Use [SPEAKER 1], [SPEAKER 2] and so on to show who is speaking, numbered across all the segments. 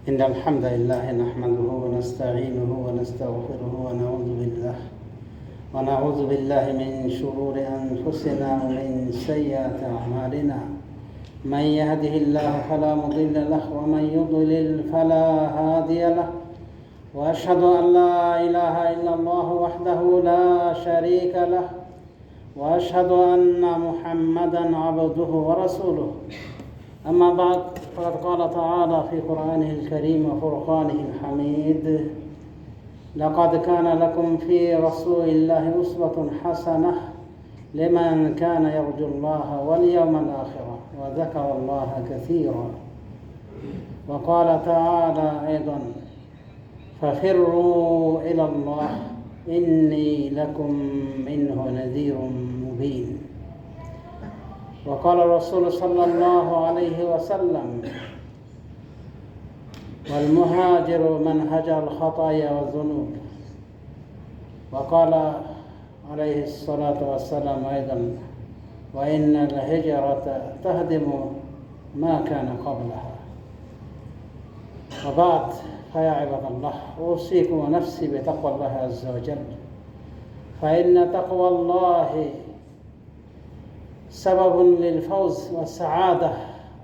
[SPEAKER 1] إن الحمد لله نحمده ونستعينه ونستغفره ونعوذ بالله من شرور أنفسنا ومن سيئات أعمالنا. من يهده الله فلا مضل له ومن يضلل فلا هادي له، وأشهد أن لا إله إلا الله وحده لا شريك له، وأشهد أن محمدا عبده ورسوله. أما بعد، فقد قال تعالى في قرآنه الكريم وفرقانه الحميد: لقد كان لكم في رسول الله أسوة حسنة لمن كان يرجو الله واليوم الآخر وذكر الله كثيرا. وقال تعالى أيضا: ففروا إلى الله إني لكم منه نذير مبين. وقال الرسول صلى الله عليه وسلم: والمهاجر من هجر الخطايا والذنوب. وقال عليه الصلاة والسلام أيضا: وإن الهجرة تهدم ما كان قبلها. وبعد، فيا عباد الله، أوصيكم ونفسي بتقوى الله عز وجل، فإن تقوى الله سبب للفوز والسعادة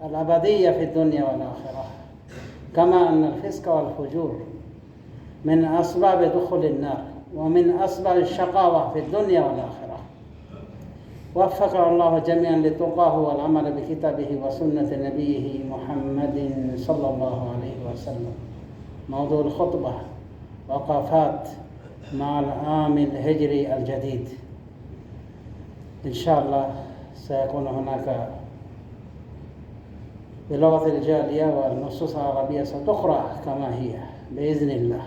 [SPEAKER 1] الأبدية في الدنيا والآخرة، كما أن الفسق والفجور من أسباب دخول النار ومن أسباب الشقاوة في الدنيا والآخرة. وفقنا الله جميعا لتقاه والعمل بكتابه وسنة نبيه محمد صلى الله عليه وسلم. موضوع الخطبة: وقفات مع العام الهجري الجديد. إن شاء الله سيكون هناك بلغة الجالية والنصوص العربية ستقرأ كما هي بإذن الله.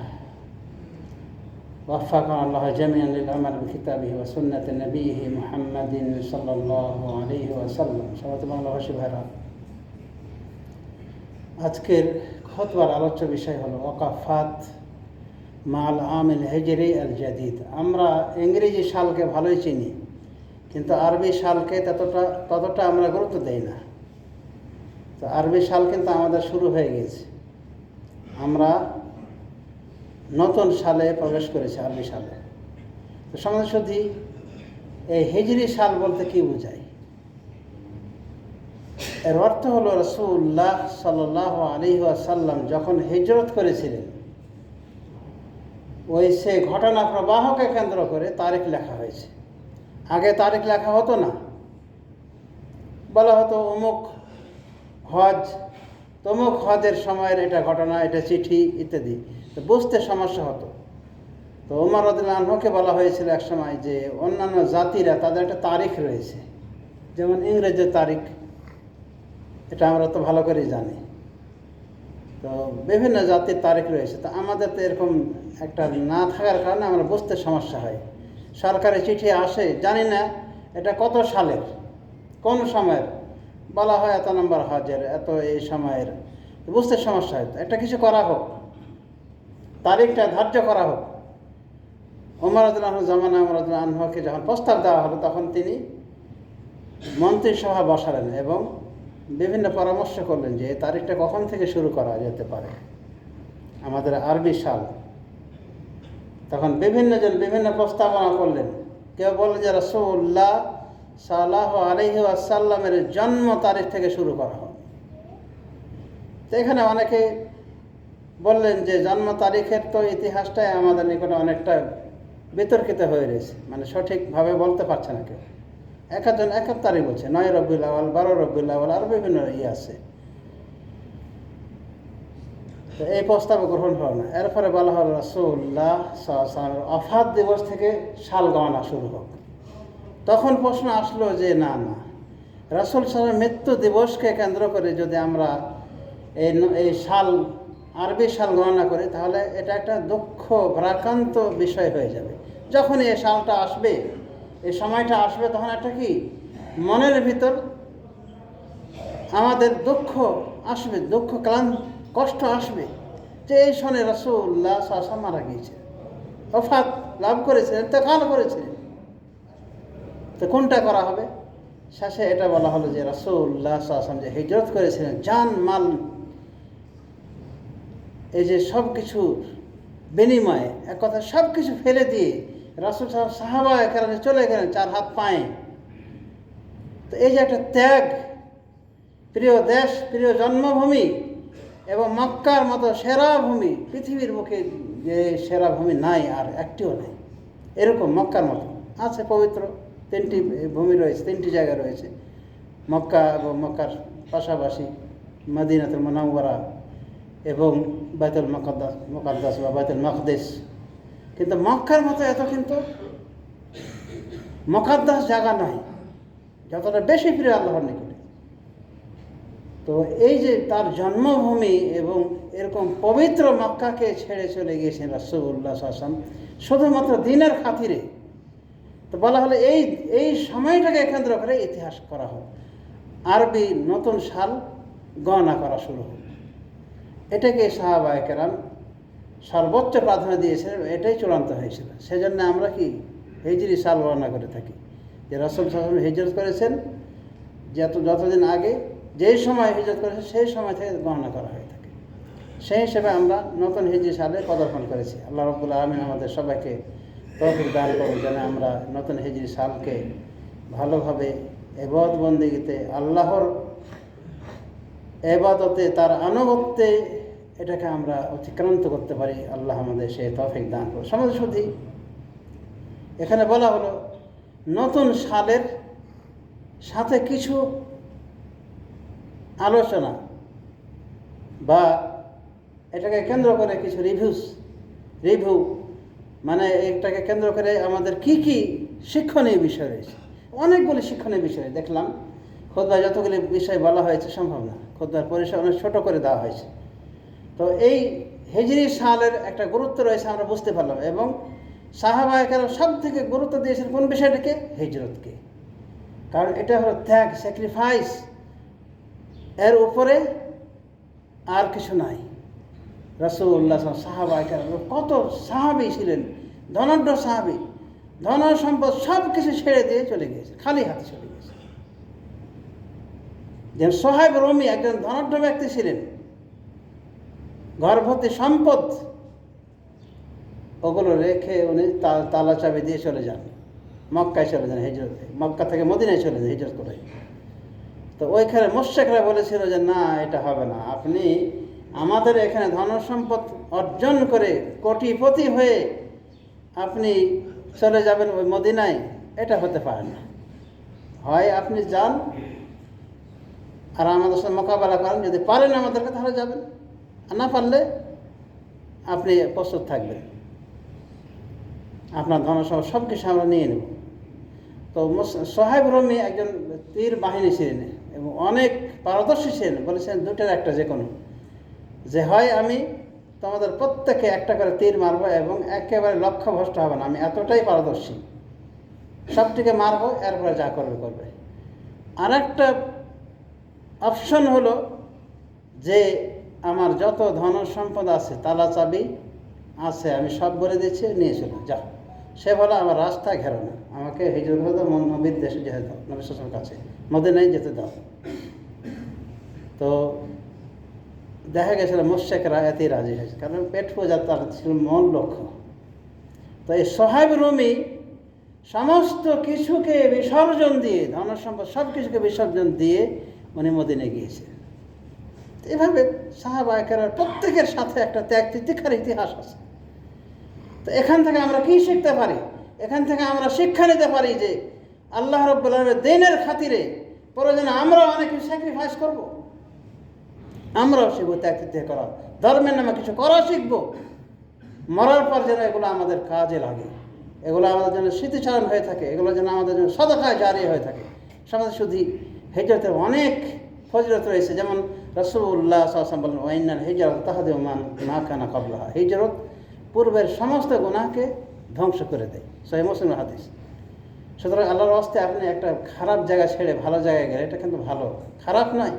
[SPEAKER 1] وفقنا الله جميعا للعمل بكتابه وسنة نبيه محمد صلى الله عليه وسلم. আজকের খুতবার আলোচ্য বিষয় হলো ওয়াকাফাত মাল আমিল হিজরি আল জাদিদ। আমরা ইংরেজি সালকে ভালোই চিনি, কিন্তু আরবি সালকে ততটা আমরা গুরুত্ব দেই না। তো আরবি সাল কিন্তু আমাদের শুরু হয়ে গেছে, আমরা নতুন সালে প্রবেশ করেছি, আরবি সালে। তো সমাজ শুধু এই হিজরি সাল বলতে কি বোঝায়? এর অর্থ হলো রাসূলুল্লাহ সাল্লাল্লাহু আলাইহি ওয়াসাল্লাম যখন হিজরত করেছিলেন, ওই সে ঘটনা প্রবাহকে কেন্দ্র করে তারিখ লেখা হয়েছে। আগে তারিখ লেখা হতো না, বলা হতো অমুক হজ, তমুক হজের সময়ের এটা ঘটনা, এটা চিঠি ইত্যাদি। তো বুঝতে সমস্যা হতো। তো ওমর রাদিয়াল্লাহু আনহুকে বলা হয়েছিল এক সময় যে অন্যান্য জাতিরা তাদের একটা তারিখ রয়েছে, যেমন ইংরেজের তারিখ, এটা আমরা তো ভালো করেই জানি। তো বিভিন্ন জাতির তারিখ রয়েছে, তো আমাদের তো এরকম একটা না থাকার কারণে আমরা বুঝতে সমস্যা হয়। সরকারি চিঠি আসে, জানি না এটা কত সালের, কোন সময়ের, বলা হয় এত নম্বর হজের, এত এই সময়ের, বুঝতে সমস্যা হয়। একটা কিছু করা হোক, তারিখটা ধার্য করা হোক। ওমর রাদিয়াল্লাহু আনহু জামানায় ওমর রাদিয়াল্লাহু আনহুকে যখন প্রস্তাব দেওয়া হলো, তখন তিনি মন্ত্রিসভা বসালেন এবং বিভিন্ন পরামর্শ করলেন যে এই তারিখটা কখন থেকে শুরু করা যেতে পারে, আমাদের আরবি সাল। তখন বিভিন্নজন বিভিন্ন প্রস্তাবনা করলেন। কেউ বললেন যে রাসূলুল্লাহ সাল্লাল্লাহু আলাইহি ওয়াসাল্লামের জন্ম তারিখ থেকে শুরু করা হবে। তো এখানে অনেকে বললেন যে জন্ম তারিখের তো ইতিহাসটাই আমাদের নিকটে অনেকটা বিতর্কিত হয়ে রয়েছে, মানে সঠিকভাবে বলতে পারছে না কেউ। একজন এক এক তারিখ বলছে, 9 রবিউল আউয়াল, 12 রবিউল আউয়াল, আরও বিভিন্ন আছে। তো এই প্রস্তাব গ্রহণ হলো না। এরপরে বলা হলো রাসূলুল্লাহ সাল্লাল্লাহু আলাইহি ওয়াসাল্লামের ওফাত দিবস থেকে সাল গণনা শুরু হোক। তখন প্রশ্ন আসলো যে না, রাসূল সাল্লাল্লাহু আলাইহি ওয়াসাল্লামের মৃত্যু দিবসকে কেন্দ্র করে যদি আমরা এই সাল, আরবি সাল গণনা করি, তাহলে এটা একটা দুঃখ ভারাক্রান্ত বিষয় হয়ে যাবে। যখনই এই সালটা আসবে, এই সময়টা আসবে, তখন একটা কি মনের ভিতর আমাদের দুঃখ আসবে, দুঃখ কষ্ট আসবে যে এই সনে রাসূলুল্লাহ সাল্লাল্লাহু আলাইহি ওয়াসাল্লাম মারা গিয়েছেন, ওফাত লাভ করেছেন, ইন্তেকাল করেছেন। তো কোনটা করা হবে? শেষে এটা বলা হলো যে রাসূলুল্লাহ সাল্লাল্লাহু আলাইহি ওয়াসাল্লাম যে হিজরত করেছিলেন, জান মাল এই যে সব কিছু বিনিময়ে এক কথা সব কিছু ফেলে দিয়ে রাসূল সাহাবা একরামে চলে গেলেন 4 হাত পায়ে। তো এই যে একটা ত্যাগ, প্রিয় দেশ, প্রিয় জন্মভূমি এবং মক্কার মতো সেরা ভূমি, পৃথিবীর বুকে যে সেরা ভূমি নাই আর একটিও নেই, এরকম মক্কার মতো আছে পবিত্র 3টি ভূমি রয়েছে, 3টি জায়গা রয়েছে মক্কা এবং মক্কার পাশাপাশি মদিনাতুল মুনাওয়ারা এবং বাইতুল মুকাদ্দাস বা বাইতুল মাকদিস। কিন্তু মক্কার মতো এত কিন্তু মুকাদ্দাস জায়গা নয়, যতটা বেশি প্রিয় আল্লাহর নিকটে। তো এই যে তার জন্মভূমি এবং এরকম পবিত্র মক্কাকে ছেড়ে চলে গিয়েছেন রাসূলুল্লাহ সাল্লাল্লাহু আলাইহি ওয়াসাল্লাম শুধুমাত্র দ্বীনের খাতিরে। তো বলা হলো এই সময়টাকে কেন্দ্র করে ইতিহাস করা হয়, আরবি নতুন সাল গণনা করা শুরু হল। এটাকে সাহাবায়ে কেরাম সর্বোচ্চ প্রাধান্য দিয়েছিলেন, এটাই চূড়ান্ত হয়েছিল। সেজন্য আমরা কি হিজরি সাল গণনা করে থাকি, যে রাসূল সাল্লাল্লাহু আলাইহি ওয়াসাল্লাম হিজরত করেছেন যতদিন আগে যেই সময় হিজরত করেছেন সেই সময় থেকে গণনা করা হয়ে থাকে। সেই হিসেবে আমরা নতুন হিজরি সালে পদার্পণ করেছি। আল্লাহ রাব্বুল আলামিন আমাদের সবাইকে তৌফিক দান করুন যেন আমরা নতুন হিজরি সালকে ভালোভাবে ইবাদত বন্দেগীতে, আল্লাহর ইবাদতে, তার আনুগত্যে এটাকে আমরা অতিক্রান্ত করতে পারি। আল্লাহ আমাদের সেই তৌফিক দান করুন। সমাজসুধী এখানে বলা হলো নতুন সালের সাথে কিছু আলোচনা বা এটাকে কেন্দ্র করে কিছু রিভিউ, মানে এটাকে কেন্দ্র করে আমাদের কি কি শিক্ষণীয় বিষয় রয়েছে। অনেকগুলি শিক্ষণীয় বিষয় দেখলাম, খুতবায় যতগুলি বিষয় বলা হয়েছে সম্ভব না, খুতবার পরিসর অনেক ছোটো করে দেওয়া হয়েছে। তো এই হিজরি সালের একটা গুরুত্ব রয়েছে আমরা বুঝতে পারলাম, এবং সাহাবায়ে কেরাম সব থেকে গুরুত্ব দিয়েছেন কোন বিষয়টাকে? হিজরতকে। কারণ এটা হলো ত্যাগ, স্যাক্রিফাইস, এর উপরে আর কিছু নাই। রাসূলুল্লাহ সাহাবায়ে কেরাম কত সাহাবী ছিলেন, ধনাঢ্য সাহাবী, ধন সম্পদ সব কিছু ছেড়ে দিয়ে চলে গিয়েছে, খালি হাতে চলে গিয়েছে। যেন সোহাইব রুমি একজন ধনাঢ্য ব্যক্তি ছিলেন, ঘর ভর্তি সম্পদ, ওগুলো রেখে উনি তালা চাবি দিয়ে চলে যান, মক্কায় চলে যান হিজরতে, মক্কা থেকে মদিনায় চলে যান হিজরত করে। তো ওইখানে মুশরিকরা বলেছিল যে না, এটা হবে না, আপনি আমাদের এখানে ধন সম্পদ অর্জন করে কোটিপতি হয়ে আপনি চলে যাবেন ওই মদিনায়, এটা হতে পারে না। হয় আপনি যান আর আমাদের সাথে মোকাবেলা করেন, যদি পারেন আমাদেরকে তাহলে যাবেন, আর না পারলে আপনি প্রস্তুত থাকবেন, আপনার ধন সম্পদ সব কিছু আমরা নিয়ে নেব। তো সোহাইব রুমি একজন তীর বাহিনী ছিলেন এবং অনেক পারদর্শী ছিলেন। বলেছেন দুটার একটা, যে কোনো, যে হয় আমি তোমাদের প্রত্যেকে একটা করে তীর মারবো এবং একেবারে লক্ষ্যভ্রষ্ট হবে না, আমি এতটাই পারদর্শী, সবটিকে মারবো, এরপরে যা করবে। আর একটা অপশন হলো যে আমার যত ধন সম্পদ আছে, তালা চাবি আছে, আমি সব বলে দিচ্ছি, নিয়ে চলো, যা। সে বলে আমার রাস্তা ঘেরো না, আমাকে হিজরত হতে নবীর দেশে যেতে দাও, নবী সাল্লাল্লাহু কাছে মদিনায় যেতে দাও। তো দেখা গেছিল মুশরিকরা এতেই রাজি হয়েছে, কারণ পেট পূজা তার ছিল মূল লক্ষ্য। তো এই সোহাইব রুমি সমস্ত কিছুকে বিসর্জন দিয়ে, ধন সম্পদ সব কিছুকে বিসর্জন দিয়ে উনি মদিনায় গিয়েছেন। এভাবে সাহাবায়ে কেরাম প্রত্যেকের সাথে একটা ত্যাগ তিতিক্ষার ইতিহাস আছে। তো এখান থেকে আমরা কি শিখতে পারি? এখান থেকে আমরা শিক্ষা নিতে পারি যে আল্লাহ রাব্বুল আলামিনের দ্বীনের খাতিরে প্রয়োজনে আমরাও অনেক কিছু স্যাক্রিফাইস করব, আমরাও শিখব ত্যাগ তিতিক্ষা করা, ধর্মের নামে কিছু করা শিখব, মরার পর যেন এগুলো আমাদের কাজে লাগে, এগুলো আমাদের জন্য স্মৃতিচারণ হয়ে থাকে, এগুলো যেন আমাদের জন্য সদকায় জারি হয়ে থাকে। সমাজে শুধু হিজরতের অনেক ফজিলত রয়েছে, যেমন রাসূলুল্লাহ সাল্লাল্লাহু আলাইহি ওয়াসাল্লাম বলেন, ওয়াইনাল হিজরত তাহদিমু মা কানা ক্বাবলাহা, হিজরত পূর্বের সমস্ত গুনাহকে ধ্বংস করে দেয়। সহিহ মুসলিমের হাদিস। সুতরাং আল্লাহর ওয়াস্তে আপনি একটা খারাপ জায়গা ছেড়ে ভালো জায়গায় গেলে এটা কিন্তু ভালো, খারাপ নয়।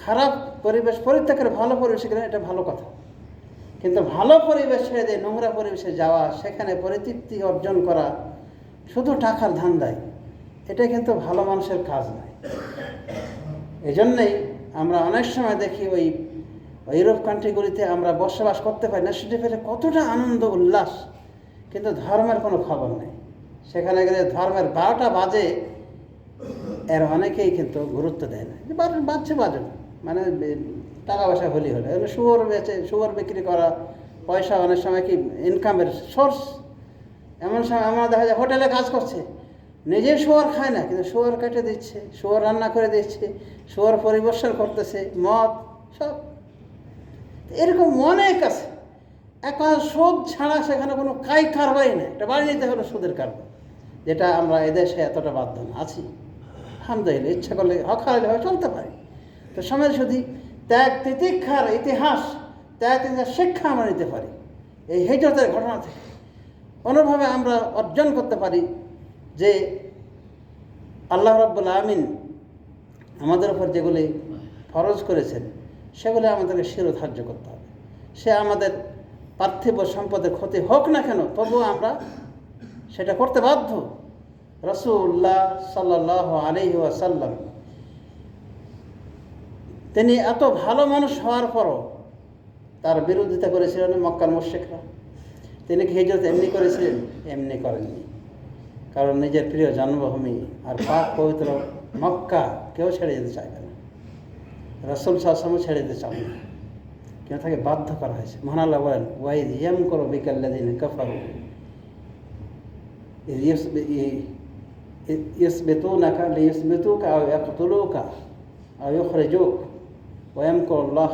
[SPEAKER 1] খারাপ পরিবেশ পরিত্যাগ করে ভালো পরিবেশে গেলে এটা ভালো কথা, কিন্তু ভালো পরিবেশ ছেড়ে দিয়ে নোংরা পরিবেশে যাওয়া, সেখানে পরিতৃপ্তি অর্জন করা শুধু টাকার ধান্দায়, এটা কিন্তু ভালো মানুষের কাজ নয়। এই জন্যেই আমরা অনেক সময় দেখি ইউরোপ কান্ট্রিগুলিতে আমরা বসবাস করতে পারি না, সেটা পেলে কতটা আনন্দ উল্লাস, কিন্তু ধর্মের কোনো খবর নেই। সেখানে গেলে ধর্মের 12টা বাজে, এর অনেকেই কিন্তু গুরুত্ব দেয় না, যে বাজছে বাজুন, মানে টাকা পয়সা হলি হলে শুয়োর বেচে, শুয়োর বিক্রি করা, পয়সা অনেক সময় কি ইনকামের সোর্স। এমন সময় আমরা দেখা যায় হোটেলে কাজ করছে, নিজে শুয়োর খায় না, কিন্তু শুয়োর কেটে দিচ্ছে, শুয়োর রান্না করে দিচ্ছে, শুয়োর পরিবেশন করতেছে, মদ সব এরকম অনেক আছে। এখন সুদ ছাড়া সেখানে কোনো কারবারই নেই, এটা বাড়ি নিতে হলো সুদের কারবার, যেটা আমরা এদেশে এতটা বাধ্য না আছি। আলহামদুলিল্লাহ, ইচ্ছা করলে হক হারালে চলতে পারি। তো সমাজ শুধু ত্যাগ তিতিক্ষার ইতিহাস, ত্যাগ তিতিক্ষার শিক্ষা আমরা নিতে পারি এই হিজরতের ঘটনা থেকে। অন্যভাবে আমরা অর্জন করতে পারি যে আল্লাহ রাব্বুল আমিন আমাদের উপর যেগুলি ফরজ করেছেন সেগুলি আমাদেরকে শিরোধার্য করতে হবে। সে আমাদের পার্থিব সম্পদের ক্ষতি হোক না কেন, তবুও আমরা সেটা করতে বাধ্য। রাসূলুল্লাহ সাল্লাল্লাহু আলাইহি ওয়াসাল্লাম তিনি এত ভালো মানুষ হওয়ার পরও তার বিরোধিতা করেছিলেন মক্কার মুশরিকরা। তিনি কি হিজরত এমনি করেছিলেন? এমনি করেননি, কারণ নিজের প্রিয় জন্মভূমি আর পাক পবিত্র মক্কা কেউ ছেড়ে যেতে চাইবে না, রাসূল সাল্লাল্লাহু আলাইহি ওয়াসাল্লাম ছেড়ে যেতে চান না, কেউ তাকে বাধ্য করা হয়েছে। মহান আল্লাহ বলেন, ওয়াইদ ইয়ামকুরু বিকাল্লাযিনা কাফারু ইউসবিতুনাকা লিইউসবিতুকা আও ইয়াকতুলুকা আও ইউখরিজুক ওয়া ইয়ামকুরুল্লাহ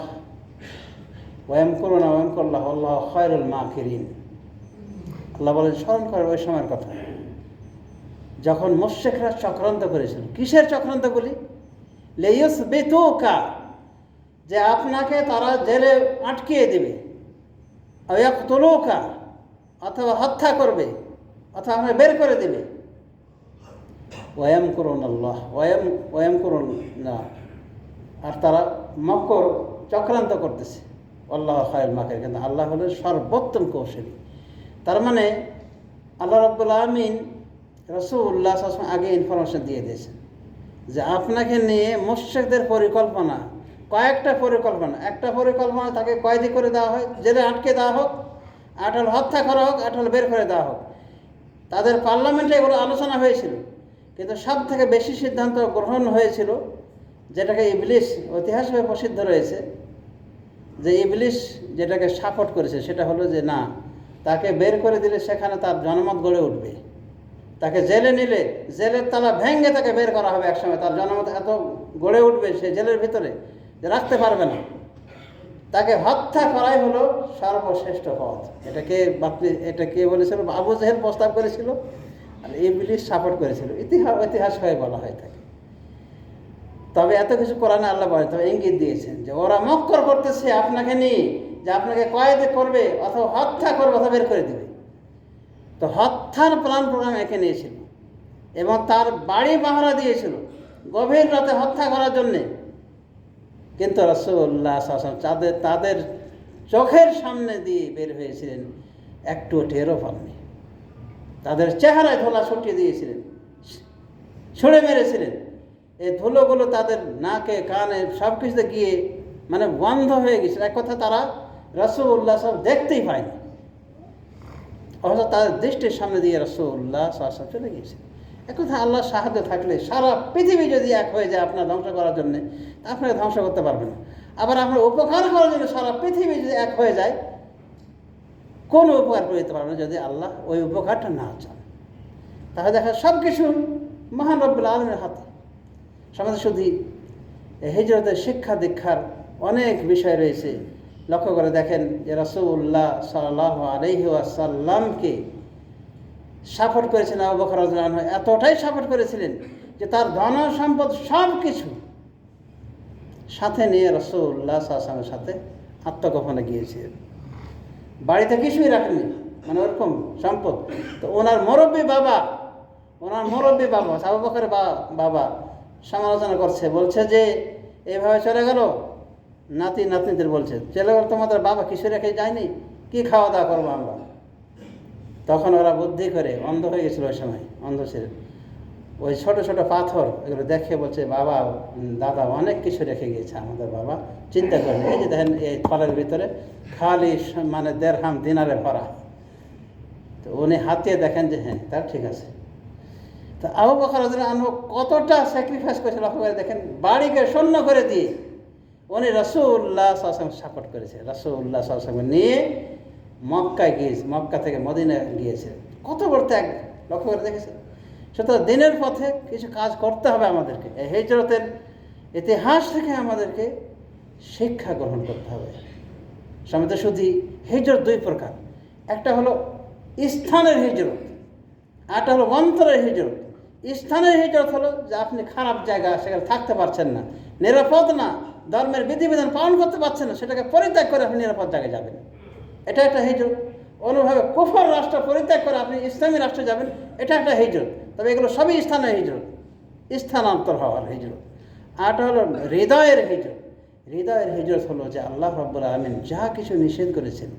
[SPEAKER 1] ওয়া ইয়ামকুরুনা ওয়া ইয়ামকুরুল্লাহু আল্লাহু খায়রুল মাকিরিন। আল্লাহ বলেন, স্মরণ করে ওই সময়ের কথা যখন মুশরিকরা চক্রান্ত করেছিল। কিসের চক্রান্তগুলি? লিইউসবিতুকা, যে আপনাকে তারা জেলে আটকিয়ে দেবে, আও ইয়াকতুলুকা, অথবা হত্যা করবে, অথবা আমরা বের করে দেবে। ওয়ায়ামকুরুনাল্লাহ ওয়ায়ামকুরুনা, আর তারা মক্কর চক্রান্ত করতেছে। আল্লাহ খায়রুল মাকিরিন, কিন্তু আল্লাহ হলেন সর্বোত্তম কৌশলী। তার মানে আল্লাহ রাব্বুল আমিন রাসূলুল্লাহ সাল্লাল্লাহু আলাইহি ওয়াসাল্লাম আগে ইনফরমেশন দিয়ে দিয়েছেন যে আপনাকে নিয়ে মুশরিকদের পরিকল্পনা, কয়েকটা পরিকল্পনা, একটা পরিকল্পনা তাকে কয়েদি করে দেওয়া হয়, জেলে আটকে দেওয়া হোক, আটল হত্যা করা হোক, আটল বের করে দেওয়া হোক। তাদের পার্লামেন্টে এগুলো আলোচনা হয়েছিল, কিন্তু সব থেকে বেশি সিদ্ধান্ত গ্রহণ হয়েছিল, যেটাকে ইবলিস ঐতিহাসিকভাবে প্রসিদ্ধ রয়েছে, যে ইবলিস যেটাকে সাপোর্ট করেছে সেটা হলো যে না, তাকে বের করে দিলে সেখানে তার জনমত গড়ে উঠবে, তাকে জেলে নিলে জেলের তালা ভেঙে তাকে বের করা হবে, একসময় তার জনমত এত গড়ে উঠবে সে জেলের ভিতরে যে রাখতে পারবে না। তাকে হত্যা করাই হলো সর্বশ্রেষ্ঠ পথ। এটা কে বলেছিল? আবু জেহেল প্রস্তাব করেছিল, আর ইবলিস সাপোর্ট করেছিল। ইতিহাস হয়ে বলা হয় থাকে। তবে এত কিছু কোরআনে আল্লাহ বলে, তবে ইঙ্গিত দিয়েছেন যে ওরা মক্কর করতেছে আপনাকে নিয়ে, যে আপনাকে কয়েদে করবে, অথবা হত্যা করবে, অথবা বের করে দেবে। তো হত্যার প্ল্যান প্রোগ্রাম একে নিয়েছিল এবং তার বাড়ি পাহারা দিয়েছিল গভীর রাতে হত্যা করার জন্যে। কিন্তু রাসূলুল্লাহ সাল্লাল্লাহু আলাইহি ওয়াসাল্লাম তাদের চোখের সামনে দিয়ে বের হয়েছিলেন, একটু টেরও পাননি। তাদের চেহারায় ধুলা ছড়িয়ে দিয়েছিলেন, ছুঁড়ে মেরেছিলেন। এই ধুলোগুলো তাদের নাকে কানে সব কিছুতে গিয়ে মানে বন্ধ হয়ে গেছিল। এক কথা, তারা রাসূলুল্লাহ সব দেখতেই পায়নি, অথচ তাদের দৃষ্টির সামনে দিয়ে রাসূলুল্লাহ সাল্লাল্লাহু আলাইহি ওয়াসাল্লাম চলে গিয়েছে। এক কথা, আল্লাহর সাহায্য থাকলে সারা পৃথিবী যদি এক হয়ে যায় আপনার ধ্বংস করার জন্যে, আপনাকে ধ্বংস করতে পারবেন না। আবার আপনার উপকার করার জন্য সারা পৃথিবী যদি এক হয়ে যায়, কোনো উপকার করে দিতে পারবে না যদি আল্লাহ ওই উপকারটা না চান। তাহলে দেখা সব কিছু মহান রব্বুল আলামিনের হাতে। সমাজে শুধু হিজরতের শিক্ষা দীক্ষার অনেক বিষয় রয়েছে। লক্ষ্য করে দেখেন যে রাসূলুল্লাহ সাল্লাল্লাহু আলাইহি ওয়াসাল্লামকে সাপোর্ট করেছেন আবু বকর রাদিয়াল্লাহু আনহু, এতটাই সাপোর্ট করেছিলেন যে তার ধন সম্পদ সব কিছু সাথে নিয়ে রাসূলুল্লাহ সাল্লাল্লাহু আলাইহি ওয়াসাল্লামের সাথে আত্মগোপনে গিয়েছিলেন। বাড়িতে কিছুই রাখেননি, মানে ওরকম সম্পদ। তো ওনার মুরব্বী বাবা আবু বকরের বাবা সমালোচনা করছে, বলছে যে এইভাবে চলে গেল, নাতনিদের বলছে চলে গেল, তোমাদের বাবা কিছু রেখে যায়নি, কি খাওয়া দাওয়া করবো আমরা? তখন ওরা বুদ্ধি করে, অন্ধ হয়ে গেছিল ওই সময়, অন্ধ ছিলেন, ওই ছোট ছোট পাথর এগুলো দেখে বলছে, বাবা দাদা অনেক কিছু রেখে গিয়েছে আমাদের বাবা, চিন্তা করেন। এই যে দেখেন এই ফলের ভিতরে খালি মানে দেড়হাম দিনারে ভরা। তো উনি হাতিয়ে দেখেন যে হ্যাঁ তার ঠিক আছে। তো আবু বকর রাদিয়াল্লাহু আনহু কতটা স্যাক্রিফাইস করেছে লক্ষ্য করে দেখেন, বাড়িকে শূন্য করে দিয়ে উনি রাসূলুল্লাহ সাল্লাল্লাহু আলাইহি ওয়াসাল্লাম সাপোর্ট করেছে, রাসূলুল্লাহ সাল্লাল্লাহু আলাইহি ওয়াসাল্লাম নিয়ে মক্কায় গিয়েছে, মক্কা থেকে মদিনায় গিয়েছে। কত বড় ত্যাগ লক্ষ্য করে দেখেছে। সুতরাং দিনের পথে কিছু কাজ করতে হবে আমাদেরকে। এই হিজরতের ইতিহাস থেকে আমাদেরকে শিক্ষা গ্রহণ করতে হবে। সমিত শুধু হিজরত দুই প্রকার, একটা হলো স্থানের হিজরত, আরটা হলো অন্তরের হিজরত। স্থানের হিজরত হলো যে আপনি খারাপ জায়গা সেখানে থাকতে পারছেন না, নিরাপদ না, ধর্মের বিধিবিধান পালন করতে পারছেন না, সেটাকে পরিত্যাগ করে আপনি নিরাপদ জায়গায় যাবেন, এটা একটা হিজরত। অনুভাবে কুফর রাষ্ট্র পরিত্যাগ করে আপনি ইসলামী রাষ্ট্রে যাবেন, এটা একটা হিজরত। তবে এগুলো সবই স্থানের হিজরত, স্থানান্তর হওয়ার হিজরত। আরটা হলো হৃদয়ের হিজরত। হৃদয়ের হিজরত হলো যে আল্লাহ রাব্বুল আলামিন যা কিছু নিষেধ করেছেন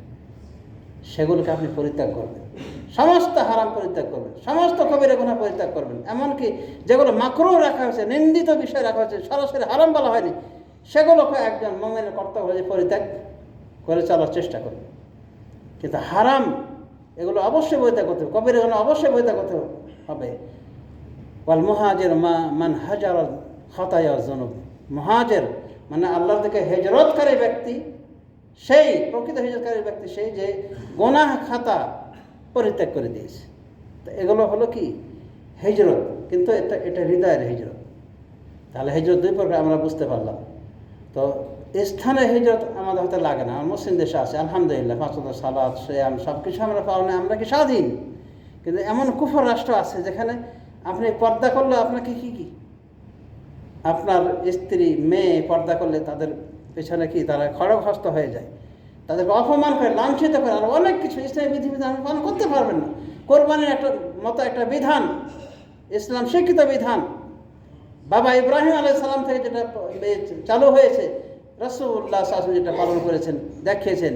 [SPEAKER 1] সেগুলোকে আপনি পরিত্যাগ করবেন, সমস্ত হারাম পরিত্যাগ করবেন, সমস্ত কবিরা গুনাহ পরিত্যাগ করবেন। এমনকি যেগুলো মাকরুহ রাখা হয়েছে, নিন্দিত বিষয় রাখা হয়েছে, সরাসরি হারাম বলা হয়নি, সেগুলোকে একজন মুমিনের কর্তব্য হয়ে পরিত্যাগ করে চলার চেষ্টা করবেন। কিন্তু হারাম এগুলো অবশ্যই পরিত্যাগ করতে হবে, কবিরা গুনাহ অবশ্যই পরিত্যাগ করতে হবে। ওয়াল মুহাজির মান হাজার খাতায়া যুনুব, মুহাজির মানে আল্লাহর দিকে হিজরতকারী ব্যক্তি, সেই প্রকৃত হিজরতকারী ব্যক্তি সেই যে গুনাহ খাতা পরিত্যাগ করে দিয়েছে। তো এগুলো হলো কি হিজরত, কিন্তু এটা হৃদয়ের হিজরত। তাহলে হিজরত দুই প্রকার আমরা বুঝতে পারলাম। তো স্থানের হিজরত আমাদের হতে লাগে না, আমার মুসলিম দেশে আছে আলহামদুলিল্লাহ, 5 ওয়াক্ত সালাত সিয়াম সব কিছু আমরা পাওয়া, আমরা কি স্বাধীন। কিন্তু এমন কুফর রাষ্ট্র আছে যেখানে আপনি পর্দা করলে আপনাকে কি আপনার স্ত্রী মেয়ে পর্দা করলে তাদের পেছনে কি তারা খড়গহস্ত হয়ে যায়, তাদেরকে অপমান করে, লাঞ্ছিত করে, আর অনেক কিছু ইসলামী বিধিবিধান পালন করতে পারবেন না। কোরবানির একটা বিধান, ইসলাম শিক্ষিত বিধান, বাবা ইব্রাহিম আলাইহিস সালাম থেকে যেটা চালু হয়েছে, রাসূলুল্লাহ সাল্লাল্লাহু আলাইহি ওয়াসাল্লাম যেটা পালন করেছেন, দেখিয়েছেন,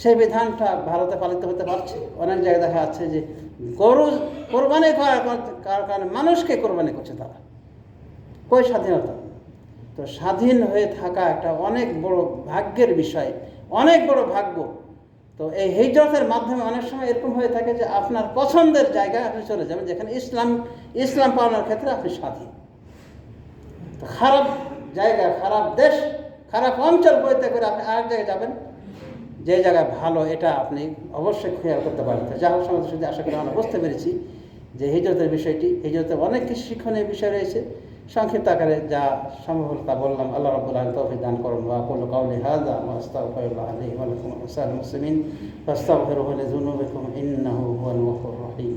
[SPEAKER 1] সেই বিধানটা ভারতে পালিত হতে পারছে। অনেক জায়গায় দেখা যাচ্ছে যে গরু কোরবানি করার কারণে মানুষকে কোরবানি করছে তারা, কই স্বাধীনতা। তো স্বাধীন হয়ে থাকা একটা অনেক বড় ভাগ্যের বিষয়, অনেক বড় ভাগ্য। তো এই হিজরতের মাধ্যমে অনেক সময় এরকম হয়ে থাকে যে আপনার পছন্দের জায়গায় আপনি চলে যাবেন, যেখানে ইসলাম পালনের ক্ষেত্রে আপনি স্বাধীন। তো খারাপ জায়গা, খারাপ দেশ, খারাপ অঞ্চল পরিত্যাগ করে আপনি আরেক জায়গায় যাবেন যে জায়গায় ভালো, এটা আপনি অবশ্যই খেয়াল করতে পারেন। যা হোক সমাজের সাথে আশা করি আমরা বুঝতে পেরেছি যে হিজরতের বিষয়টি, হিজরতের অনেক কিছু শিক্ষণীয় বিষয় রয়েছে। সংক্ষিপ্ত আকারে যা সম্ভব হল তা বললাম। আল্লাহ রাব্বুল আলামিন তৌফিক দান করুন। ওয়া আকুলু কাওলি হাযা ওয়া আস্তাগফিরুল্লাহ লি ওয়া লাকুম ওয়া লিসাইরিল মুসলিমিন ফাস্তাগফিরুহু লিযুনুবিকুম ইন্নাহু হুয়াল গফুরুর রহিম।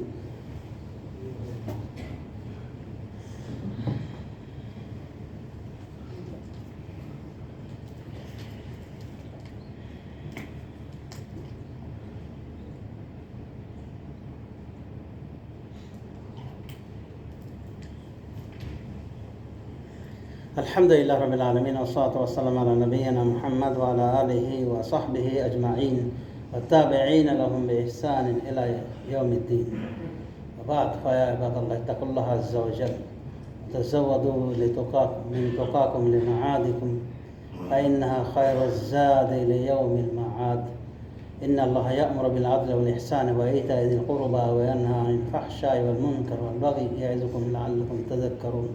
[SPEAKER 1] আলহামদুলিল্লাহ রাব্বিল আলামিন ওয়াসসালাতু ওয়াসসালামু আলা নাবিয়িনা মুহাম্মদ ওয়া আলা আলিহি ওয়া সাহবিহি আজমাইন ওয়া তাবিঈনা লাহুম বিইহসানিন ইলা ইয়াউমিদ্দিন। ওয়া বা'দ, ফায়া ইবাদাল্লাহ ইত্তাকুল্লাহ আযজা ওয়া জাল তাযাওয়াদু মিন তুকাকুম লিমা'আদিকুম ফাইন্নাহা খায়রুজ যাদি লিয়াউমিল মা'আদ। إن الله يأمر بالعدل والإحسان وإيتاء ذي القربى وينهى عن الفحشاء والمنكر والبغي يعظكم لعلكم تذكرون.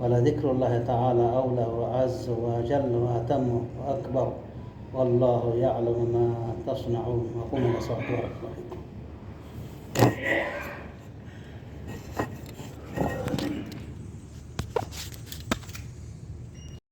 [SPEAKER 1] ولذكر الله تعالى أولى وأعز وأجل وأتم وأكبر والله يعلم ما تصنعون. وقوموا إلى صلاة. بارك الله فيكم.